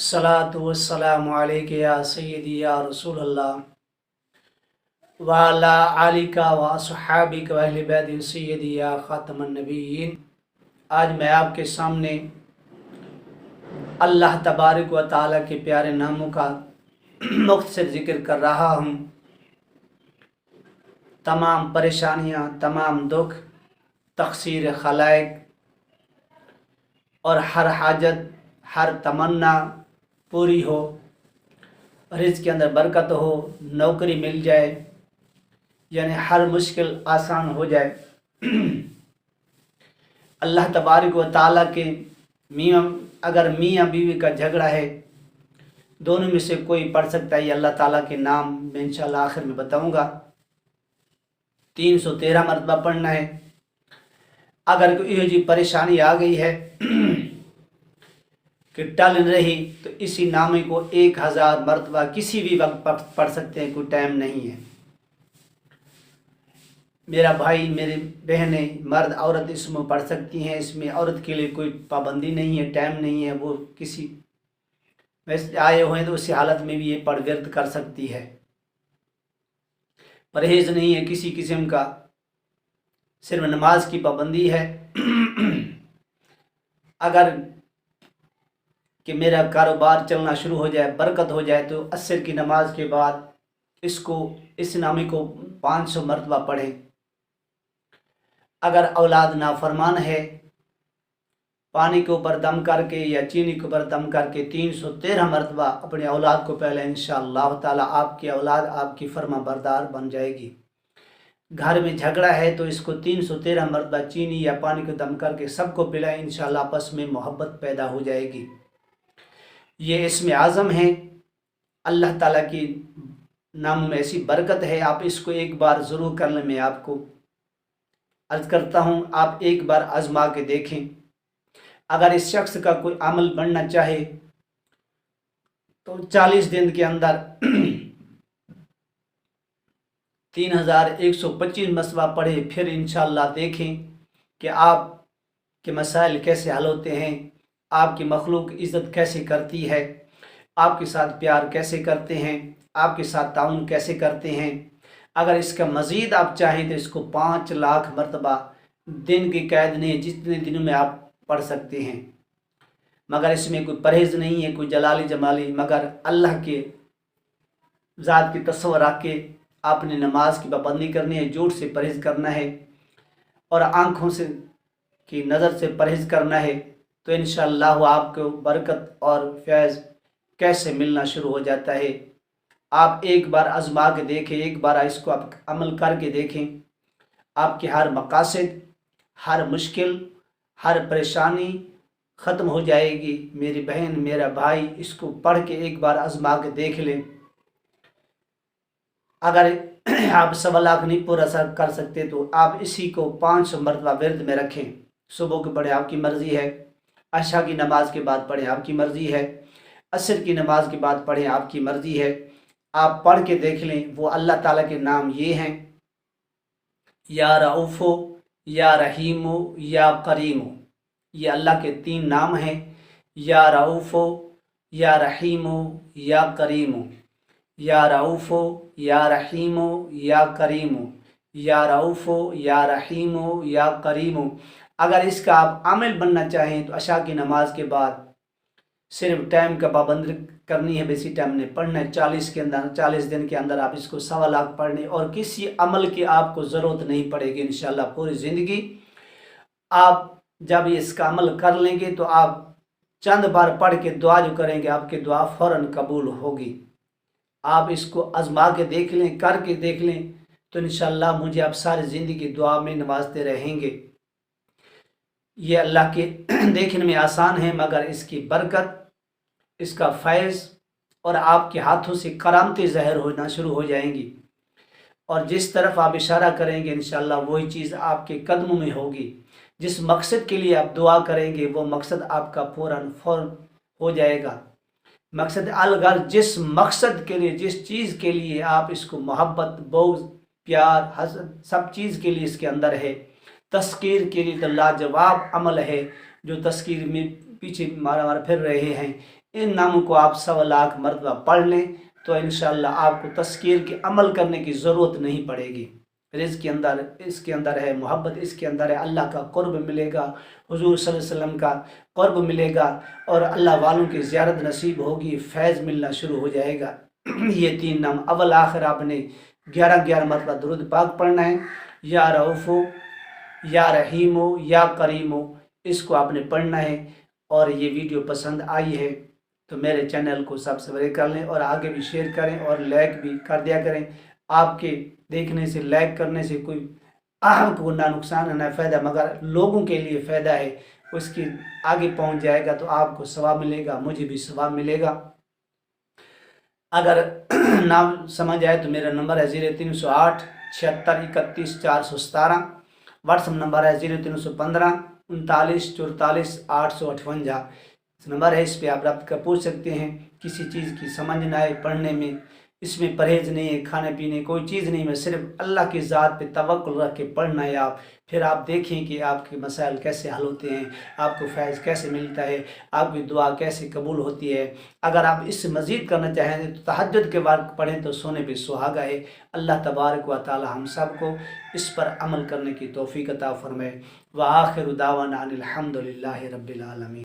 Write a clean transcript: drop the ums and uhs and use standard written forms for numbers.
अस्सलातु वस्सलामु अलैका या सय्यदी या रसूल अल्लाह व अला आलिका व अस्हाबिका व अहले बैत सय्यदी या खातमुन नबिय्यीन। आज मैं आपके सामने अल्लाह तबारक व तआला के प्यारे नामों का मुख्तसर ज़िक्र कर रहा हूँ। तमाम परेशानियाँ, तमाम दुख, तक़सीर खलाइक और हर हाजत, हर तमन्ना पूरी हो, रिज़्क़ के अंदर बरकत हो, नौकरी मिल जाए, यानी हर मुश्किल आसान हो जाए। अल्लाह तबारक व तआला के अगर मियाँ बीवी का झगड़ा है, दोनों में से कोई पढ़ सकता है। ये अल्लाह ताला के नाम मैं इंशाअल्लाह आखिर में बताऊँगा। 313 मरतबा पढ़ना है। अगर कोई ये जी परेशानी आ गई है कि टल रही, तो इसी नामे को 1000 मरतबा किसी भी वक्त पढ़ सकते हैं, कोई टाइम नहीं है। मेरा भाई, मेरी बहनें, मर्द औरत इसमें पढ़ सकती हैं। इसमें औरत के लिए कोई पाबंदी नहीं है, टाइम नहीं है। वो किसी वैसे आए हुए हैं तो उसी हालत में भी ये पढ़ व्यर्थ कर सकती है। परहेज़ नहीं है किसी किस्म का, सिर्फ नमाज की पाबंदी है। अगर कि मेरा कारोबार चलना शुरू हो जाए, बरकत हो जाए, तो असर की नमाज के बाद इस नामे को 500 मरतबा पढ़ें। अगर औलाद नाफरमान है, पानी के ऊपर दम करके या चीनी के ऊपर दम करके 313 मरतबा अपने औलाद को पहले, इंशाअल्लाह ताला आपकी औलाद आपकी फर्मा बरदार बन जाएगी। घर में झगड़ा है तो इसको 313 मरतबा चीनी या पानी को दम करके सबको पिलाएं, इंशाअल्लाह आपस में मोहब्बत पैदा हो जाएगी। ये इसमें आज़म है। अल्लाह ताला की नाम में ऐसी बरकत है, आप इसको एक बार ज़रूर कर लें। मैं आपको अर्ज़ करता हूँ, आप एक बार आज़मा के देखें। अगर इस शख्स का कोई अमल बनना चाहे तो 40 दिन के अंदर 3125 मसवा पढ़े, फिर इंशाअल्लाह देखें कि आपके मसाइल कैसे हल होते हैं, आपकी मखलूक इज़्ज़त कैसे करती है, आपके साथ प्यार कैसे करते हैं, आपके साथ ताउन कैसे करते हैं। अगर इसका मज़ीद आप चाहें तो इसको 5 लाख मरतबा, दिन की कैद नहीं, जितने दिनों में आप पढ़ सकते हैं। मगर इसमें कोई परहेज़ नहीं है, कोई जलाली जमाली, मगर अल्लाह के ज़ात की तस्वर रख के आपने नमाज की पाबंदी करनी है, झूठ से परहेज़ करना है और आँखों से की नज़र से परहेज़ करना है। तो इंशाअल्लाह आपको बरकत और फैज़ कैसे मिलना शुरू हो जाता है। आप एक बार आज़मा के देखें, एक बार इसको आप अमल करके देखें। आपके हर मकासद, हर मुश्किल, हर परेशानी ख़त्म हो जाएगी। मेरी बहन, मेरा भाई, इसको पढ़ के एक बार आज़मा के देख लें। अगर आप 1.25 लाख नहीं पूरा कर सकते तो आप इसी को 500 मरतबा विर्द में रखें। सुबह को पढ़ें, आपकी मर्ज़ी है। अशा की नमाज के बाद पढ़ें, आपकी मर्ज़ी है। असर की नमाज के बाद पढ़ें, आपकी मर्ज़ी है। आप पढ़ के देख लें। वो अल्लाह ताला के नाम ये हैं, या रऊफ़ो, या रहीमो, या करीमो। ये अल्लाह के 3 नाम हैं, या रऊफ़ो, या रहीमो, या करीमो। या रऊफ़ो, या रहीमो, या करीमो। या रऊफ़ो, या रहीमो, या करीमो। अगर इसका आप आमिल बनना चाहें तो अशा की नमाज के बाद सिर्फ टाइम का पाबंदी करनी है, बेसी टाइम नहीं पढ़ना है। 40 दिन के अंदर आप इसको 1.25 लाख पढ़ने, और किसी अमल की आपको ज़रूरत नहीं पड़ेगी। इंशाअल्लाह पूरी ज़िंदगी आप जब इसका अमल कर लेंगे तो आप चंद बार पढ़ के दुआ जो करेंगे, आपकी दुआ फ़ौरन कबूल होगी। आप इसको आज़मा के देख लें, करके देख लें, तो इंशाअल्लाह मुझे आप सारी ज़िंदगी दुआ में नवाजते रहेंगे। ये अल्लाह के देखने में आसान है, मगर इसकी बरकत, इसका फैज़ और आपके हाथों से करामतें ज़ाहिर होना शुरू हो जाएंगी। और जिस तरफ आप इशारा करेंगे इंशाअल्लाह वही चीज़ आपके कदमों में होगी। जिस मकसद के लिए आप दुआ करेंगे वो मकसद आपका फ़ौरन हो जाएगा। मकसद अलगर, जिस मकसद के लिए, जिस चीज़ के लिए आप इसको मोहब्बत, बोझ, प्यार, हसद, सब चीज़ के लिए इसके अंदर है। तस्कीर के लिए तो लाजवाब अमल है। जो तस्कीर में पीछे मारा फिर रहे हैं, इन नामों को आप 100 लाख मरतबा पढ़ लें तो इंशाअल्लाह आपको तस्कीर के अमल करने की ज़रूरत नहीं पड़ेगी। रिज़्क़ के अंदर इसके अंदर है मोहब्बत, इसके अंदर है अल्लाह का क़ुर्ब मिलेगा, हुज़ूर सल्लल्लाहु अलैहि वसल्लम का क़ुर्ब मिलेगा और अल्लाह वालों की ज़ियारत नसीब होगी, फैज़ मिलना शुरू हो जाएगा। ये 3 नाम अव्वल आखिर आपने 11 मरतबा दुरूद पाक पढ़ना है। या रऊफ़ो, या रहीमो, या करीमो, इसको आपने पढ़ना है। और ये वीडियो पसंद आई है तो मेरे चैनल को सब्सक्राइब कर लें और आगे भी शेयर करें और लाइक भी कर दिया करें। आपके देखने से, लाइक करने से कोई आपको ना नुकसान है ना फ़ायदा, मगर लोगों के लिए फ़ायदा है, उसकी आगे पहुंच जाएगा तो आपको सवाब मिलेगा, मुझे भी सवाब मिलेगा। अगर ना समझ आए तो मेरा नंबर है 0308 76 31 417। व्हाट्सअप नंबर है 0315 39 44 858। नंबर है, इस पे आप रब्त कर पूछ सकते हैं। किसी चीज़ की समझ ना आए पढ़ने में, इसमें परहेज़ नहीं है, खाने पीने कोई चीज़ नहीं है, सिर्फ अल्लाह की ज़ात पे तवक्कुल रख के पढ़ना है आप। फिर आप देखें कि आपके मसाइल कैसे हल होते हैं, आपको फैज़ कैसे मिलता है, आपकी दुआ कैसे कबूल होती है। अगर आप इससे मज़ीद करना चाहें तो तहज्जुद के वक्त पढ़ें तो सोने पे सुहागा है। अल्लाह तबारक व तआला हम सब को इस पर अमल करने की तौफ़ीक़ अता फ़रमाए। व आखिरु दावाना अनिल हम्दुलिल्लाहि रब्बिल आलमीन।